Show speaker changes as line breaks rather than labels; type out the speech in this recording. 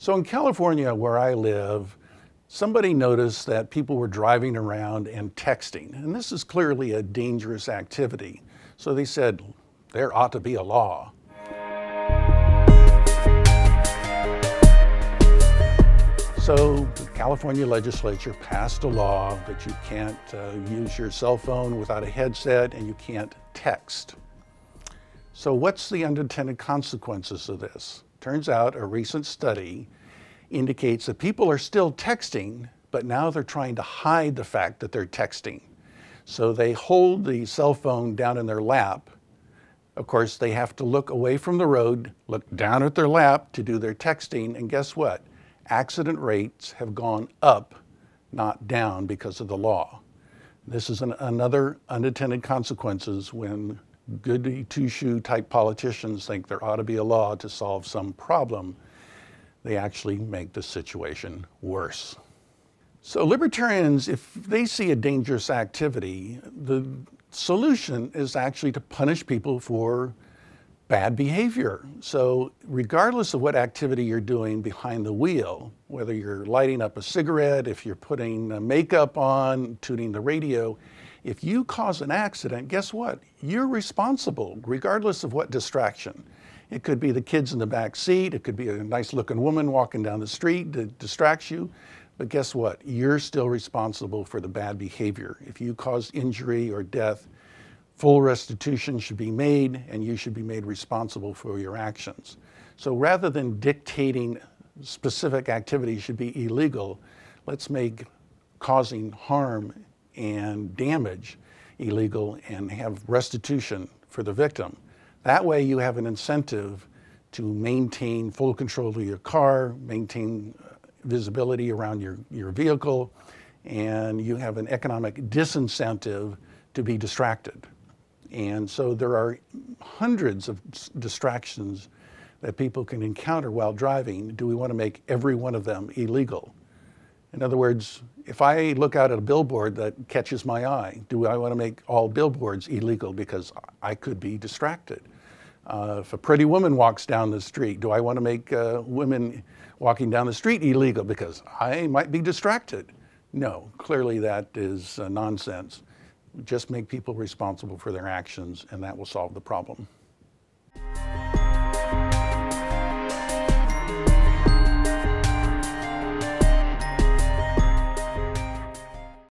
So in California, where I live, somebody noticed that people were driving around and texting, and this is clearly a dangerous activity. So they said, there ought to be a law. So the California legislature passed a law that you can't use your cell phone without a headset and you can't text. So what's the unintended consequences of this? Turns out a recent study indicates that people are still texting, but now they're trying to hide the fact that they're texting. So they hold the cell phone down in their lap. Of course, they have to look away from the road, look down at their lap to do their texting, and guess what? Accident rates have gone up, not down, because of the law. This is another unintended consequences when goody two-shoe type politicians think there ought to be a law to solve some problem. They actually make the situation worse. So libertarians, if they see a dangerous activity, the solution is actually to punish people for bad behavior. So regardless of what activity you're doing behind the wheel, whether you're lighting up a cigarette, if you're putting makeup on, tuning the radio, if you cause an accident, guess what? You're responsible, regardless of what distraction. It could be the kids in the back seat, it could be a nice looking woman walking down the street that distracts you, but guess what? You're still responsible for the bad behavior. If you cause injury or death, full restitution should be made and you should be made responsible for your actions. So rather than dictating specific activities should be illegal, let's make causing harm and damage illegal and have restitution for the victim. That way you have an incentive to maintain full control of your car, maintain visibility around your vehicle, and you have an economic disincentive to be distracted. And so there are hundreds of distractions that people can encounter while driving. Do we want to make every one of them illegal? In other words, if I look out at a billboard that catches my eye, do I want to make all billboards illegal because I could be distracted? If a pretty woman walks down the street, do I want to make women walking down the street illegal because I might be distracted? No, clearly that is nonsense. Just make people responsible for their actions and that will solve the problem.